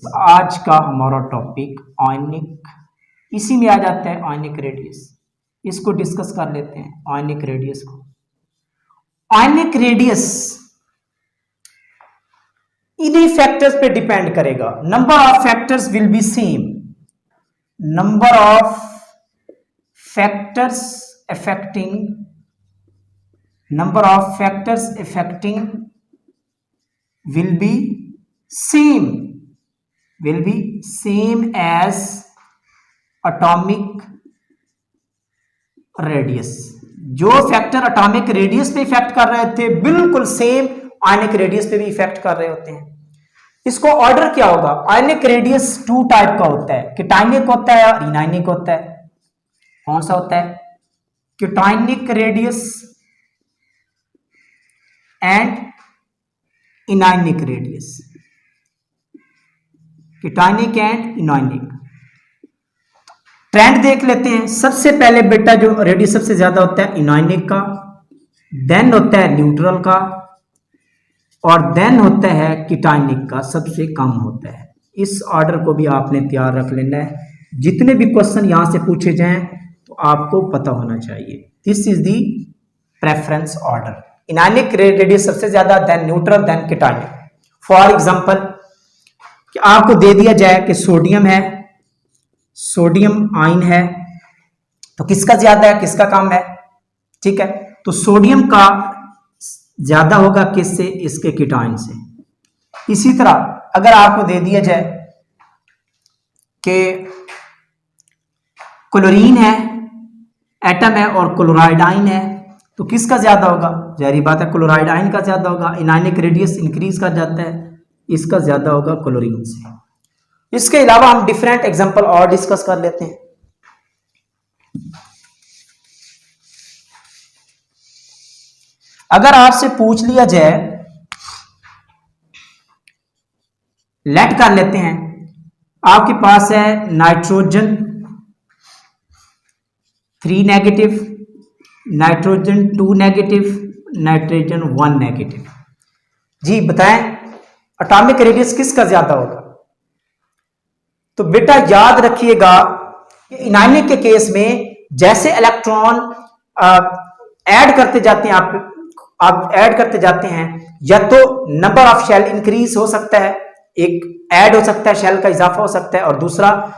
आज का हमारा टॉपिक आयनिक, इसी में आ जाता है आयनिक रेडियस। इसको डिस्कस कर लेते हैं आयनिक रेडियस को। आयनिक रेडियस इन्हीं फैक्टर्स पे डिपेंड करेगा। Number of factors will be same. Number of factors affecting will be same as atomic radius। जो फैक्टर एटॉमिक रेडियस पे इफेक्ट कर रहे थे बिल्कुल सेम आयनिक रेडियस पे भी इफेक्ट कर रहे होते हैं। इसको ऑर्डर क्या होगा? आयनिक रेडियस टू टाइप का होता है, केटायनिक होता है और इनायनिक होता है। कौन सा होता है? Cationic radius and anionic radius. Cationic and anionic. Trend देख लेते हैं। सबसे पहले बेटा जो रेडियस सबसे ज्यादा होता है इनायनिक का, देन होता है न्यूट्रल का, और देन होता है केटायनिक का सबसे कम होता है। इस ऑर्डर को भी आपने तैयार रख लेना है। जितने भी क्वेश्चन यहां से पूछे जाएं तो आपको पता होना चाहिए। This is the preference order. Anionic radius सबसे ज्यादा, then neutral, then cationic. For example कि आपको दे दिया जाए कि सोडियम है, सोडियम आयन है, तो किसका ज्यादा है किसका कम है? ठीक है, तो सोडियम का ज्यादा होगा किससे? इसके केटायन से। इसी तरह अगर आपको दे दिया जाए कि क्लोरीन है, एटम है और क्लोराइड आयन है, तो किसका ज्यादा होगा? जाहिर बात है क्लोराइड आयन का ज्यादा होगा। इनायनिक रेडियस इंक्रीज कर जाता है, इसका ज्यादा होगा क्लोरीन से। इसके अलावा हम डिफरेंट एग्जांपल और डिस्कस कर लेते हैं। अगर आपसे पूछ लिया जाए, लेट कर लेते हैं, आपके पास है nitrogen 3 negative, nitrogen 2 negative, nitrogen 1 negative. जी बताएं एटॉमिक रेडियस किसका ज्यादा होगा? तो बेटा याद रखिएगा कि इनायनिक के केस में जैसे इलेक्ट्रॉन ऐड करते जाते हैं, आप ऐड करते जाते हैं, या तो नंबर ऑफ शेल इंक्रीज हो सकता है, एक ऐड हो सकता है, शेल का इजाफा हो सकता है, और दूसरा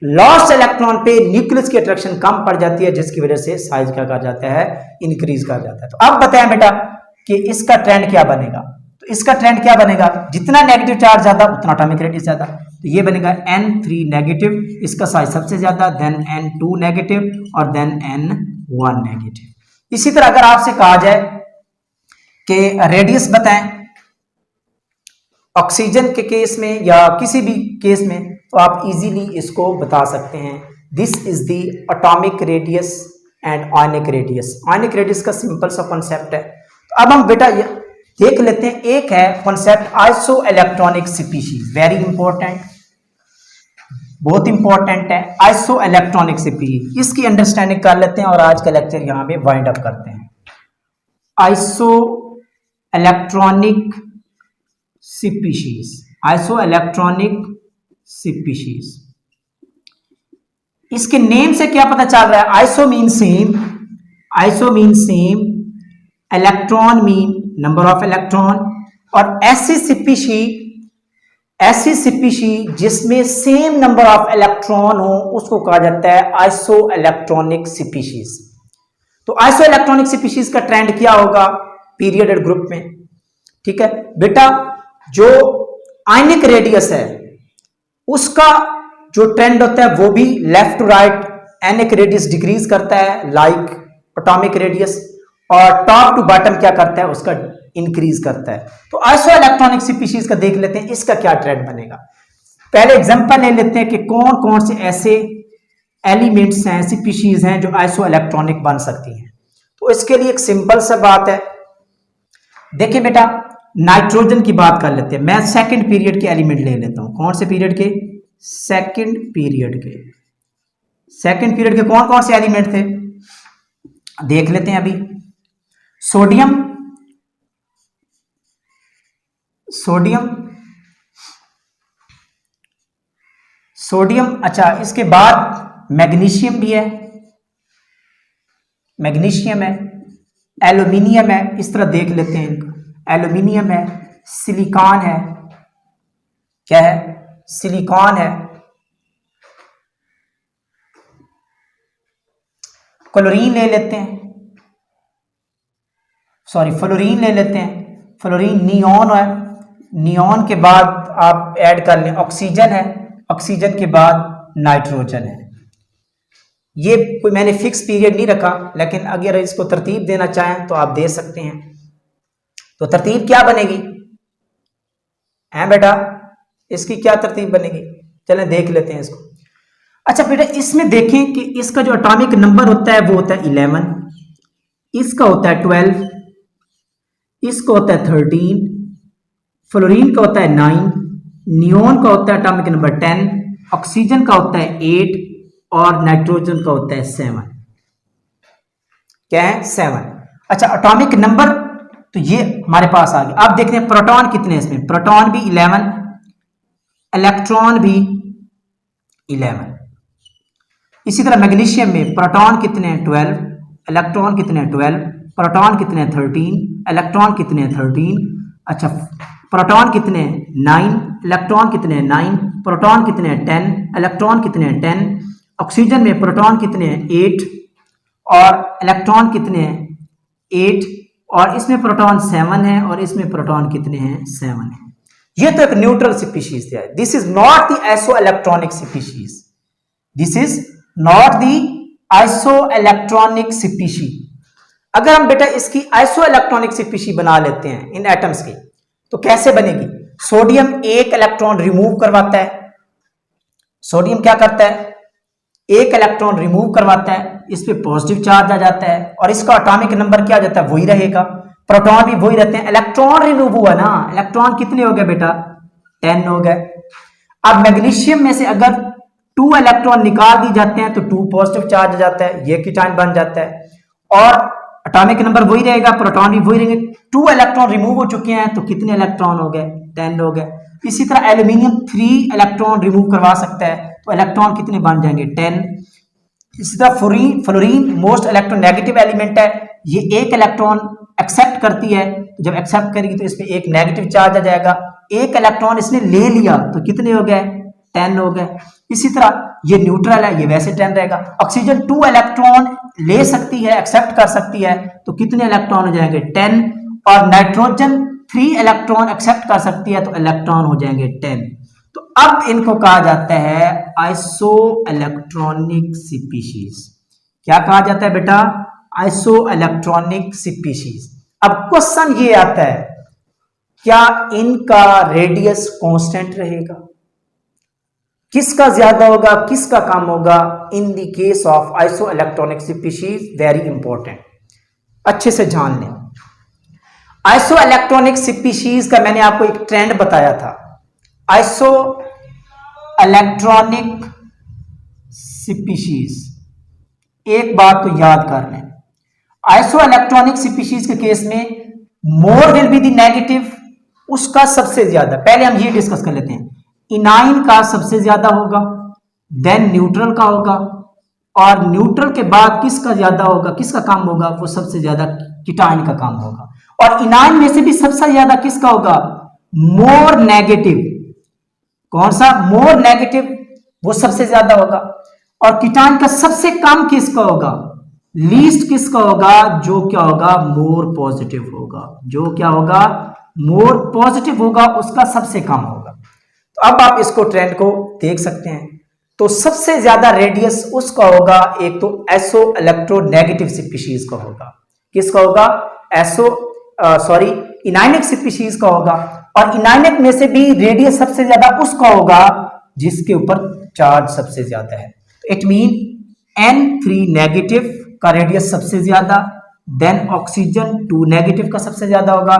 लॉस्ट इलेक्ट्रॉन पे न्यूक्लियस की अट्रैक्शन कम पड़ जाती है, जिसकी वजह से साइज क्या कर जाता है? इंक्रीज कर जाता है। तो अब बताएं बेटा कि इसका ट्रेंड क्या बनेगा? तो इसका ट्रेंड क्या बनेगा? जितना नेगेटिव चार्ज ज्यादा उतना एटॉमिक रेडियस ज्यादा। तो ये बनेगा N3 नेगेटिव, इसका साइज सबसे ज्यादा, देन N2 नेगेटिव और देन N1 नेगेटिव। इसी तरह अगर आपसे कहा जाए कि रेडियस बताएं ऑक्सीजन के केस में या किसी भी केस में, तो आप इजीली इसको बता सकते हैं। This is the atomic radius and ionic radius. Ionic radius का सिंपल सा कॉन्सेप्ट है। तो अब हम बेटा देख लेते हैं। एक है concept iso electronic species, very important, बहुत इंपॉर्टेंट है आइसो इलेक्ट्रॉनिक स्पीशीज। इसकी अंडरस्टैंडिंग कर लेते हैं और आज का लेक्चर यहां पे वाइंड अप करते हैं। Iso electronic species, iso electronic species. इसके नेम से क्या पता चल रहा है? Iso mean same, iso mean same, electron mean number of electron, और ऐसी स्पीशी जिसमें सेम नंबर ऑफ इलेक्ट्रॉन हो उसको कहा जाता है आइसो इलेक्ट्रॉनिक स्पीशीज। तो आइसो इलेक्ट्रॉनिक स्पीशीज का ट्रेंड क्या होगा पीरियड ग्रुप में? ठीक है बेटा, जो आयनिक रेडियस है उसका जो ट्रेंड होता है वो भी left to right, ionic radius decrease करता है लाइक एटॉमिक रेडियस, और टॉप टू बॉटम क्या करता है? उसका इंक्रीज करता है। तो आइसो इलेक्ट्रॉनिक स्पीशीज का देख लेते हैं इसका क्या ट्रेंड बनेगा। पहले एग्जांपल ले लेते हैं कि कौन कौन से ऐसे एलिमेंट्स हैं, स्पीशीज हैं जो आइसो इलेक्ट्रॉनिक बन सकती हैं। तो इसके लिए एक सिंपल सा बात है। देखिए बेटा, नाइट्रोजन की बात कर लेते हैं। मैं सेकंड पीरियड के एलिमेंट ले लेता हूं। कौन से पीरियड के? सेकंड पीरियड के। सेकंड पीरियड के कौन कौन से एलिमेंट थे देख लेते हैं अभी। सोडियम, सोडियम, सोडियम, अच्छा इसके बाद मैग्नीशियम भी है, मैग्नीशियम है, एल्यूमिनियम है, इस तरह देख लेते हैं इनको, एल्यूमिनियम है, सिलिकॉन है, क्या है, सिलिकॉन है, क्लोरीन ले लेते हैं, सॉरी फ्लोरीन ले लेते हैं, फ्लोरीन, नियॉन है, नियॉन के बाद आप ऐड कर लें ऑक्सीजन है, ऑक्सीजन के बाद नाइट्रोजन है। ये कोई मैंने फिक्स पीरियड नहीं रखा, लेकिन अगर इसको तरतीब देना चाहें तो आप दे सकते हैं। तो तरतीब क्या बनेगी हैं बेटा, इसकी क्या तरतीब बनेगी, चलें देख लेते हैं इसको। अच्छा बेटा इसमें देखें कि इसका जो एटॉमिक नंबर होता है वो होता है 11, इसका होता है 12, इसका होता है 13, फ्लोरीन का होता है 9, नियॉन का होता है एटॉमिक नंबर 10, ऑक्सीजन का होता है 8 और नाइट्रोजन का होता है 7। क्या है 7। अच्छा एटॉमिक नंबर तो ये हमारे पास आ गया। अब देखते हैं प्रोटॉन कितने हैं इसमें, प्रोटॉन भी 11, इलेक्ट्रॉन भी 11। इसी तरह मैग्नीशियम में प्रोटॉन कितने हैं 12, इलेक्ट्रॉन कितने हैं 12, प्रोटॉन कितने हैं 13, इलेक्ट्रॉन कितने हैं 13। अच्छा प्रोटॉन कितने हैं 9, इलेक्ट्रॉन कितने हैं 9, प्रोटॉन कितने हैं 10, इलेक्ट्रॉन कितने हैं 10। ऑक्सीजन में प्रोटॉन कितने हैं 8 और इलेक्ट्रॉन कितने हैं 8 और इसमें प्रोटॉन 7 है और इसमें प्रोटॉन कितने हैं 7 है। ये तो एक न्यूट्रल स्पीशीज है, this is not the iso electronic species, this is not the iso electronic species. अगर हम बेटा इसकी आइसो इलेक्ट्रॉनिक स्पीशी बना लेते हैं इन एटम्स की तो कैसे बनेगी। सोडियम एक इलेक्ट्रॉन रिमूव करवाता है, सोडियम क्या करता है एक इलेक्ट्रॉन रिमूव करवाता है, इस पे पॉजिटिव चार्ज आ जाता है और इसका एटॉमिक नंबर क्या आ जाता है वही रहेगा, प्रोटॉन भी वही रहते हैं। इलेक्ट्रॉन रिमूव हुआ ना, इलेक्ट्रॉन कितने हो गए बेटा 10 हो गए। अब मैग्नीशियम में से अगर 2 इलेक्ट्रॉन निकाल दी जाते हैं तो 2 पॉजिटिव चार्ज आ जाता है, ये कीटाइन बन जाता है और एटॉमिक नंबर वही रहेगा, प्रोटॉन भी वही रहेंगे। 2 इलेक्ट्रॉन रिमूव हो चुके हैं तो कितने इलेक्ट्रॉन हो गए 10 हो गए। इसी तरह एल्यूमिनियम 3 इलेक्ट्रॉन रिमूव करवा सकता है तो इलेक्ट्रॉन कितने बन जाएंगे 10। इसी तरह फ्लोरीन मोस्ट इलेक्ट्रोनेगेटिव एलिमेंट है, ये एक इलेक्ट्रॉन एक्सेप्ट करती है, जब एक्सेप्ट करेगी तो इसमें एक नेगेटिव चार्ज आ जाएगा, एक इलेक्ट्रॉन इसने ले लिया तो कितने हो गए 10 हो गए। इसी तरह ये न्यूट्रल है, ये वैसे 10 रहेगा। ऑक्सीजन 2 इलेक्ट्रॉन ले सकती है, एक्सेप्ट कर सकती है तो कितने इलेक्ट्रॉन हो जाएंगे 10 और नाइट्रोजन 3 इलेक्ट्रॉन एक्सेप्ट कर सकती है तो इलेक्ट्रॉन हो जाएंगे 10। तो अब इनको कहा जाता है आइसो इलेक्ट्रॉनिक स्पीशीज। क्या कहा जाता है बेटा आइसो इलेक्ट्रॉनिक स्पीशीज। अब क्वेश्चन ये आता है क्या इनका रेडियस कांस्टेंट रहेगा, किसका ज्यादा होगा किसका कम होगा in the case of isoelectronic species. Very important, अच्छे से जान लें। आइसो इलेक्ट्रॉनिक स्पीशीज का मैंने आपको एक ट्रेंड बताया था, आइसो इलेक्ट्रॉनिक स्पीशीज। एक बात तो याद कर लें, आइसो इलेक्ट्रॉनिक स्पीशीज के केस में more will be the negative, उसका सबसे ज्यादा। पहले हम ये डिस्कस कर लेते हैं, इनाइन का सबसे ज्यादा होगा, देन न्यूट्रल का होगा और न्यूट्रल के बाद किसका ज्यादा होगा किसका कम होगा, वो सबसे ज्यादा कीटाइन का कम होगा। और इनाइन में से भी सबसे ज्यादा किसका होगा मोर नेगेटिव, कौन सा मोर नेगेटिव, वो सबसे ज्यादा होगा। और कीटाइन का सबसे कम किसका होगा लीस्ट किसका होगा, जो क्या होगा मोर पॉजिटिव होगा, जो क्या होगा मोर पॉजिटिव होगा उसका सबसे कम होगा। तो अब आप इसको ट्रेंड को देख सकते हैं। तो सबसे ज्यादा रेडियस उसका होगा, एक तो एसो इलेक्ट्रोनेगेटिव स्पीशीज का होगा, किसका होगा इनाइनिक स्पीशीज का होगा। और इनाइनिक में से भी रेडियस सबसे ज्यादा उसका होगा जिसके ऊपर चार्ज सबसे ज्यादा है। इट मीन N3 नेगेटिव का रेडियस सबसे ज्यादा, देन ऑक्सीजन 2 नेगेटिव का सबसे ज्यादा होगा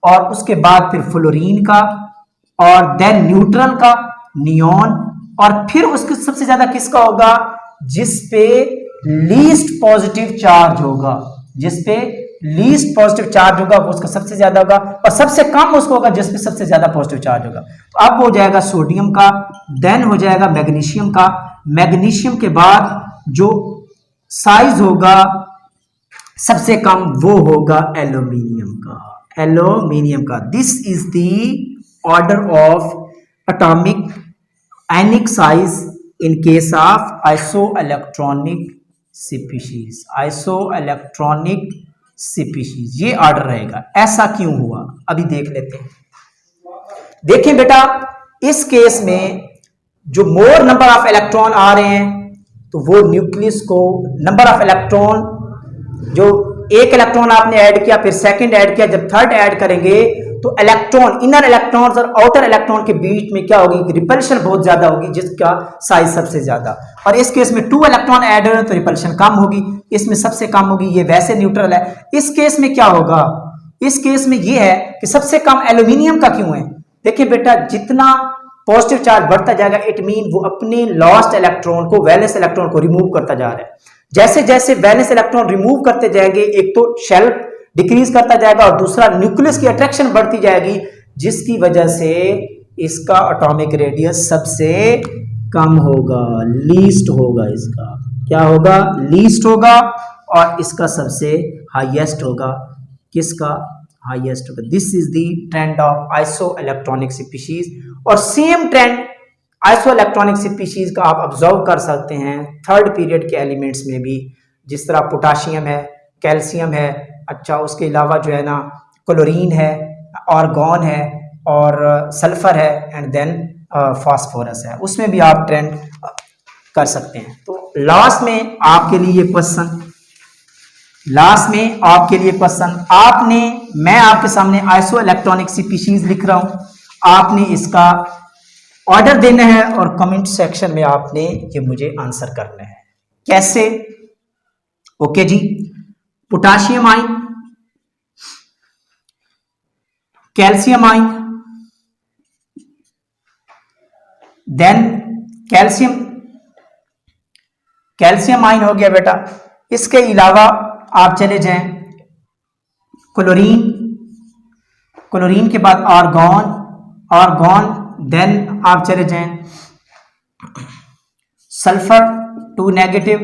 और उसके बाद फिर फ्लोरीन का और देन न्यूट्रल का नियॉन और फिर उसके सबसे ज्यादा किसका होगा जिस पे लीस्ट पॉजिटिव चार्ज होगा, जिस पे लीस्ट पॉजिटिव चार्ज होगा वो उसका सबसे ज्यादा होगा, और सबसे कम उसको होगा जिसमें सबसे ज्यादा पॉजिटिव चार्ज होगा। तो अब हो जाएगा सोडियम का, देन हो जाएगा मैग्नीशियम का, मैग्नीशियम के बाद जो साइज होगा सबसे कम वो होगा एल्यूमिनियम का, एल्यूमिनियम का। This is the order of atomic ionic size in case of isoelectronic species, isoelectronic species, ये ऑर्डर रहेगा। ऐसा क्यों हुआ अभी देख लेते हैं। देखें बेटा, इस केस में जो मोर नंबर ऑफ इलेक्ट्रॉन आ रहे हैं तो वो न्यूक्लियस को नंबर ऑफ इलेक्ट्रॉन, जो एक इलेक्ट्रॉन आपने ऐड किया फिर सेकंड ऐड किया, जब थर्ड ऐड करेंगे तो इलेक्ट्रॉन, इनर इलेक्ट्रॉन्स और आउटर इलेक्ट्रॉन के बीच में क्या होगी, रिपल्शन बहुत ज्यादा होगी जिसका साइज सबसे ज्यादा। और इस केस में 2 इलेक्ट्रॉन ऐड हो तो रिपल्शन कम होगी, इसमें सबसे कम होगी, ये वैसे न्यूट्रल है। इस केस में क्या होगा, इस केस में ये है कि सबसे कम एल्यूमिनियम का क्यों है। देखिए बेटा, जितना पॉजिटिव चार्ज बढ़ता जाएगा इट मीन वो अपने लॉस्ट इलेक्ट्रॉन को, वैलेंस इलेक्ट्रॉन को रिमूव करता जा रहा है। जैसे जैसे वैलेंस इलेक्ट्रॉन रिमूव करते जाएंगे, एक तो शेल डिक्रीज करता जाएगा और दूसरा न्यूक्लियस की अट्रैक्शन बढ़ती जाएगी, जिसकी वजह से इसका एटॉमिक रेडियस सबसे कम होगा, लीस्ट होगा। इसका क्या होगा, लीस्ट होगा, और इसका सबसे हाईएस्ट होगा। किसका हाईएस्ट होगा। This is the trend of isoelectronic species. और same trend isoelectronic species का आप ऑब्जर्व कर सकते हैं थर्ड पीरियड के एलिमेंट्स में भी, जिस तरह पोटाशियम है, कैल्शियम है, अच्छा उसके अलावा जो है ना क्लोरीन है, आर्गॉन है और सल्फर है, एंड देन फास्फोरस है, उसमें भी आप ट्रेंड कर सकते हैं। तो लास्ट में आपके लिए क्वेश्चन, आपने, मैं आपके सामने आइसो इलेक्ट्रॉनिक स्पीशीज लिख रहा हूं, आपने इसका ऑर्डर देना है और कमेंट सेक्शन में आपने ये मुझे आंसर करना है। कैसे, ओके जी। Potassium ion, calcium ion, then calcium ion हो गया बेटा। इसके अलावा आप चले जाएं क्लोरीन के बाद आर्गॉन, देन आप चले जाएं सल्फर 2 नेगेटिव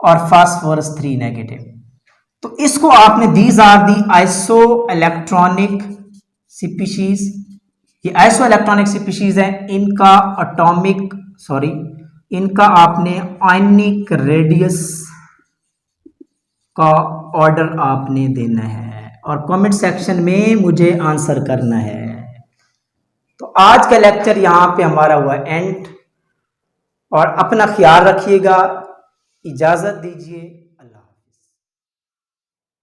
और फास्फोरस 3 नेगेटिव। तो इसको आपने, these are the isoelectronic species, ये आइसो इलेक्ट्रॉनिक स्पीशीज है, इनका आपने आयनिक रेडियस का ऑर्डर आपने देना है और कमेंट सेक्शन में मुझे आंसर करना है। तो आज का लेक्चर यहां पे हमारा हुआ एंड, और अपना ख्याल रखिएगा, इजाजत दीजिए।